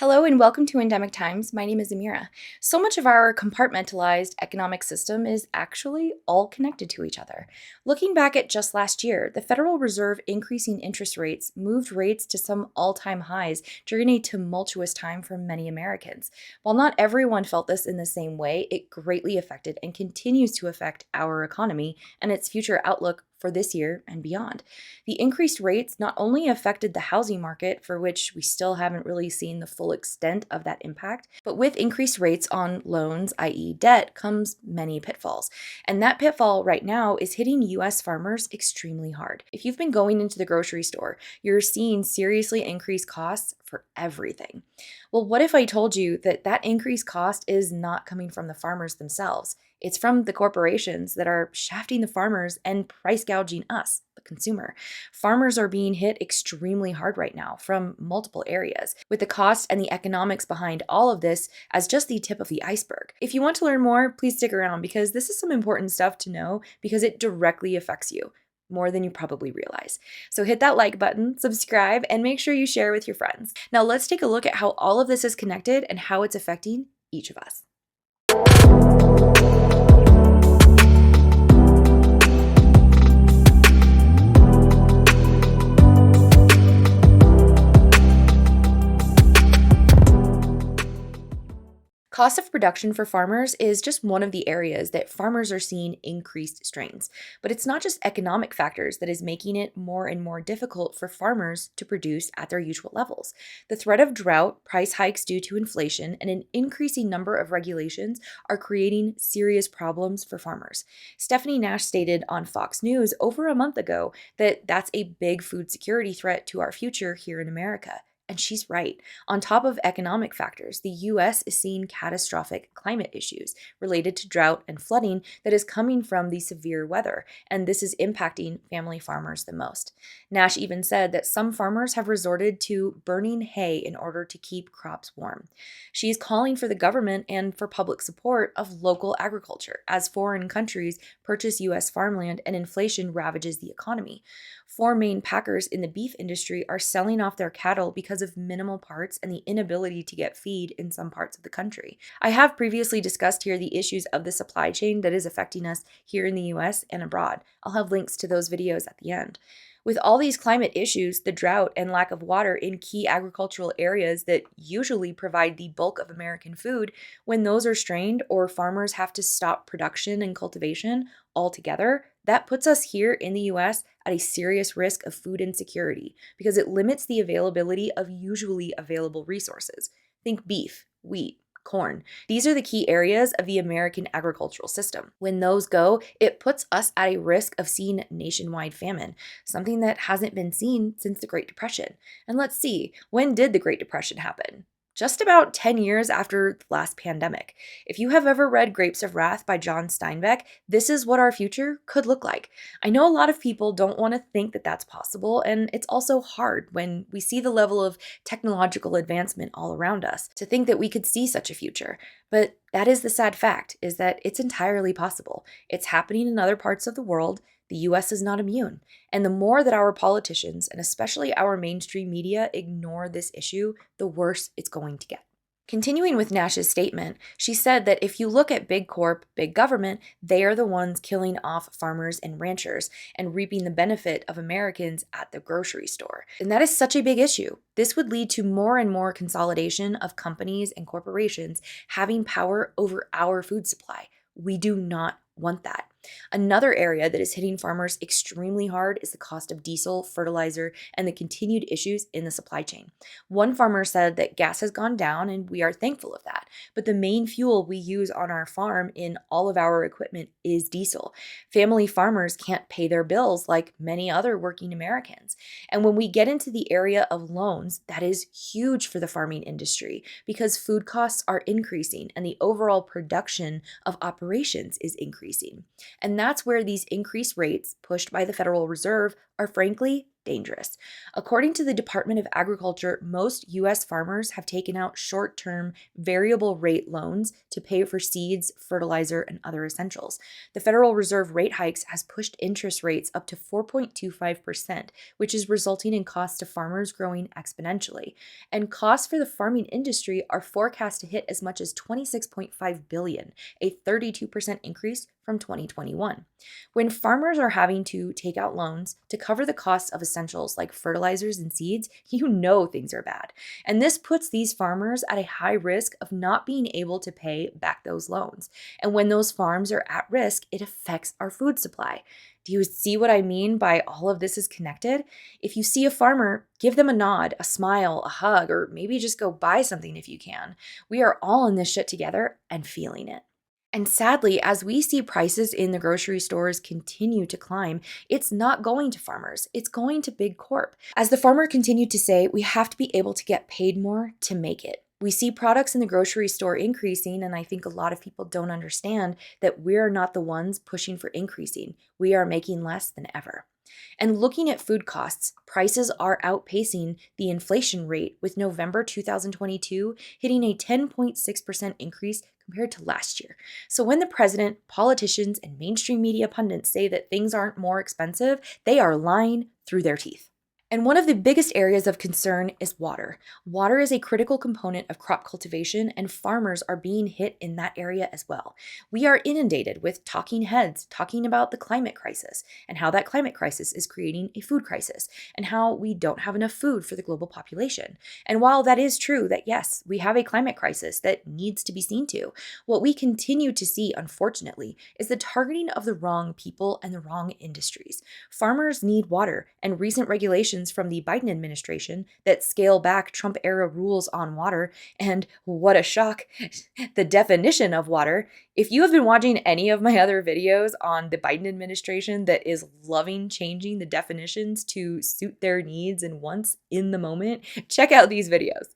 Hello and welcome to Endemic Times. My name is Amira. So much of our compartmentalized economic system is actually all connected to each other. Looking back at just last year, the Federal Reserve increasing interest rates moved rates to some all-time highs during a tumultuous time for many Americans. While not everyone felt this in the same way, it greatly affected and continues to affect our economy and its future outlook for this year and beyond. The increased rates not only affected the housing market, for which we still haven't really seen the full extent of that impact, but with increased rates on loans, i.e., debt, comes many pitfalls. And that pitfall right now is hitting US farmers extremely hard. If you've been going into the grocery store, you're seeing seriously increased costs for everything. Well, what if I told you that that increased cost is not coming from the farmers themselves? It's from the corporations that are shafting the farmers and price gouging us, the consumer. Farmers are being hit extremely hard right now from multiple areas, with the cost and the economics behind all of this as just the tip of the iceberg. If you want to learn more, please stick around because this is some important stuff to know because it directly affects you more than you probably realize. So hit that like button, subscribe, and make sure you share with your friends. Now let's take a look at how all of this is connected and how it's affecting each of us. Cost of production for farmers is just one of the areas that farmers are seeing increased strains. But it's not just economic factors that is making it more and more difficult for farmers to produce at their usual levels. The threat of drought, price hikes due to inflation, and an increasing number of regulations are creating serious problems for farmers. Stephanie Nash stated on Fox News over a month ago that that's a big food security threat to our future here in America. And she's right. On top of economic factors, the US is seeing catastrophic climate issues related to drought and flooding that is coming from the severe weather, and this is impacting family farmers the most. Nash even said that some farmers have resorted to burning hay in order to keep crops warm. She is calling for the government and for public support of local agriculture as foreign countries purchase US farmland and inflation ravages the economy. Four main packers in the beef industry are selling off their cattle because of minimal parts and the inability to get feed in some parts of the country. I have previously discussed here the issues of the supply chain that is affecting us here in the US and abroad. I'll have links to those videos at the end. With all these climate issues, the drought and lack of water in key agricultural areas that usually provide the bulk of American food, when those are strained or farmers have to stop production and cultivation altogether, that puts us here in the US at a serious risk of food insecurity because it limits the availability of usually available resources. Think beef, wheat, corn. These are the key areas of the American agricultural system. When those go, it puts us at a risk of seeing nationwide famine, something that hasn't been seen since the Great Depression. And let's see, when did the Great Depression happen? Just about 10 years after the last pandemic. If you have ever read Grapes of Wrath by John Steinbeck, this is what our future could look like. I know a lot of people don't want to think that that's possible, and it's also hard when we see the level of technological advancement all around us to think that we could see such a future. But that is the sad fact, is that it's entirely possible. It's happening in other parts of the world. The US is not immune. And the more that our politicians, and especially our mainstream media, ignore this issue, the worse it's going to get. Continuing with Nash's statement, she said that if you look at big corp, big government, they are the ones killing off farmers and ranchers and reaping the benefit of Americans at the grocery store. And that is such a big issue. This would lead to more and more consolidation of companies and corporations having power over our food supply. We do not want that. Another area that is hitting farmers extremely hard is the cost of diesel, fertilizer, and the continued issues in the supply chain. One farmer said that gas has gone down, and we are thankful of that. But the main fuel we use on our farm in all of our equipment is diesel. Family farmers can't pay their bills like many other working Americans. And when we get into the area of loans, that is huge for the farming industry because food costs are increasing and the overall production of operations is increasing. And that's where these increased rates pushed by the Federal Reserve are frankly dangerous. According to the Department of Agriculture, most U.S. farmers have taken out short-term variable rate loans to pay for seeds, fertilizer, and other essentials. The Federal Reserve rate hikes has pushed interest rates up to 4.25%, which is resulting in costs to farmers growing exponentially. And costs for the farming industry are forecast to hit as much as $26.5 billion, a 32% increase from 2021. When farmers are having to take out loans to cover the costs of essentials like fertilizers and seeds, you know things are bad. And this puts these farmers at a high risk of not being able to pay back those loans. And when those farms are at risk, it affects our food supply. Do you see what I mean by all of this is connected? If you see a farmer, give them a nod, a smile, a hug, or maybe just go buy something if you can. We are all in this shit together and feeling it. And sadly, as we see prices in the grocery stores continue to climb, it's not going to farmers, it's going to big corp. As the farmer continued to say, we have to be able to get paid more to make it. We see products in the grocery store increasing, and I think a lot of people don't understand that we're not the ones pushing for increasing. We are making less than ever. And looking at food costs, prices are outpacing the inflation rate, with November 2022 hitting a 10.6% increase compared to last year. So when the president, politicians, and mainstream media pundits say that things aren't more expensive, they are lying through their teeth. And one of the biggest areas of concern is water. Water is a critical component of crop cultivation, and farmers are being hit in that area as well. We are inundated with talking heads talking about the climate crisis and how that climate crisis is creating a food crisis and how we don't have enough food for the global population. And while that is true that yes, we have a climate crisis that needs to be seen to, what we continue to see, unfortunately, is the targeting of the wrong people and the wrong industries. Farmers need water, and recent regulations from the Biden administration that scale back Trump-era rules on water, and what a shock, the definition of water. If you have been watching any of my other videos on the Biden administration that is loving changing the definitions to suit their needs and wants in the moment, check out these videos.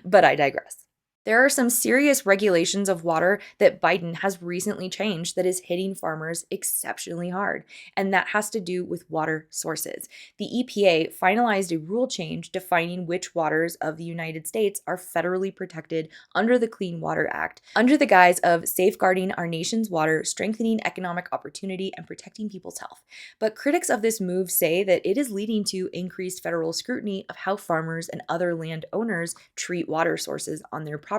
But I digress. There are some serious regulations of water that Biden has recently changed that is hitting farmers exceptionally hard, and that has to do with water sources. The EPA finalized a rule change defining which waters of the United States are federally protected under the Clean Water Act, under the guise of safeguarding our nation's water, strengthening economic opportunity, and protecting people's health. But critics of this move say that it is leading to increased federal scrutiny of how farmers and other landowners treat water sources on their properties,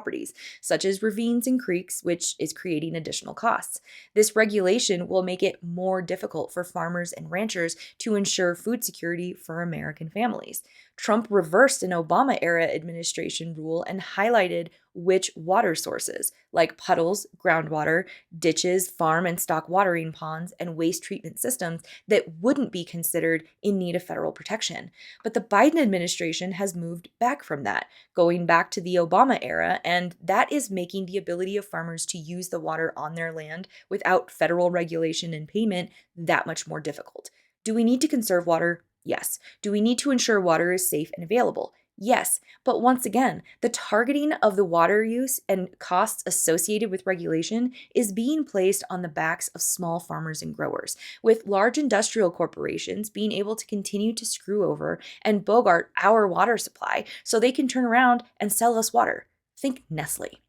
such as ravines and creeks, which is creating additional costs. This regulation will make it more difficult for farmers and ranchers to ensure food security for American families. Trump reversed an Obama-era administration rule and highlighted which water sources, like puddles, groundwater, ditches, farm and stock watering ponds, and waste treatment systems, that wouldn't be considered in need of federal protection. But the Biden administration has moved back from that, going back to the Obama era, and that is making the ability of farmers to use the water on their land without federal regulation and payment that much more difficult. Do we need to conserve water? Yes. Do we need to ensure water is safe and available? Yes, but once again, the targeting of the water use and costs associated with regulation is being placed on the backs of small farmers and growers, with large industrial corporations being able to continue to screw over and bogart our water supply so they can turn around and sell us water. Think Nestle.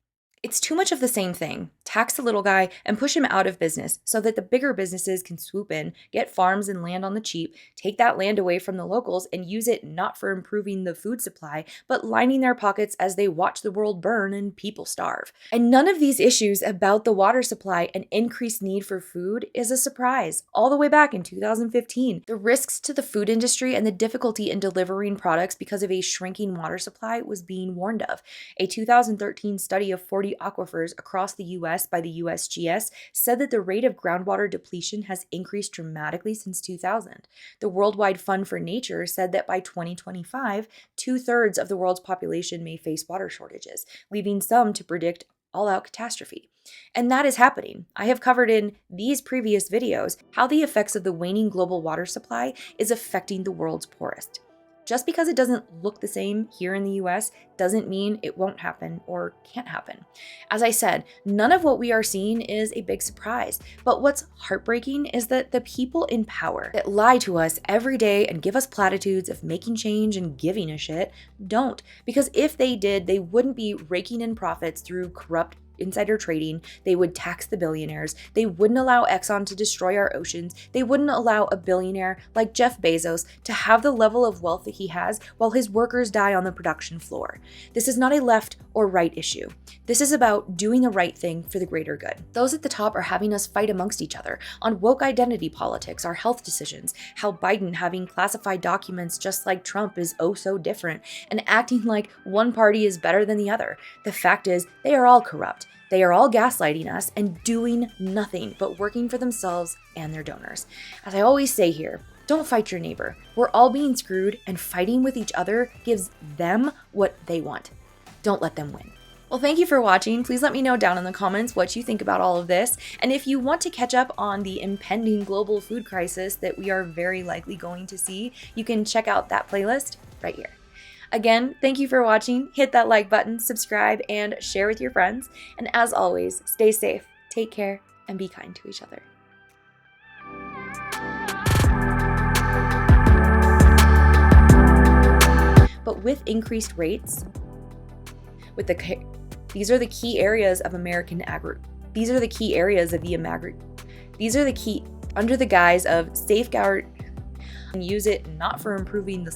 It's too much of the same thing. Tax the little guy and push him out of business so that the bigger businesses can swoop in, get farms and land on the cheap, take that land away from the locals, and use it not for improving the food supply, but lining their pockets as they watch the world burn and people starve. And none of these issues about the water supply and increased need for food is a surprise. All the way back in 2015, the risks to the food industry and the difficulty in delivering products because of a shrinking water supply was being warned of. A 2013 study of 40 aquifers across the U.S. by the USGS said that the rate of groundwater depletion has increased dramatically since 2000. The Worldwide Fund for Nature said that by 2025, 2/3 of the world's population may face water shortages, leaving some to predict all-out catastrophe. And that is happening. I have covered in these previous videos how the effects of the waning global water supply is affecting the world's poorest. Just because it doesn't look the same here in the US doesn't mean it won't happen or can't happen. As I said, none of what we are seeing is a big surprise, but what's heartbreaking is that the people in power that lie to us every day and give us platitudes of making change and giving a shit don't, because if they did, they wouldn't be raking in profits through corrupt insider trading. They would tax the billionaires. They wouldn't allow Exxon to destroy our oceans. They wouldn't allow a billionaire like Jeff Bezos to have the level of wealth that he has while his workers die on the production floor. This is not a left or right issue. This is about doing the right thing for the greater good. Those at the top are having us fight amongst each other on woke identity politics, our health decisions, how Biden having classified documents just like Trump is oh so different, and acting like one party is better than the other. The fact is, they are all corrupt. They are all gaslighting us and doing nothing but working for themselves and their donors. As I always say here, don't fight your neighbor. We're all being screwed, and fighting with each other gives them what they want. Don't let them win. Well, thank you for watching. Please let me know down in the comments what you think about all of this. And if you want to catch up on the impending global food crisis that we are very likely going to see, you can check out that playlist right here. Again, thank you for watching. Hit that like button, subscribe, and share with your friends. And as always, stay safe, take care, and be kind to each other. But with increased rates, these are the key areas of American These are the key areas of under the guise of safeguard, and use it not for improving the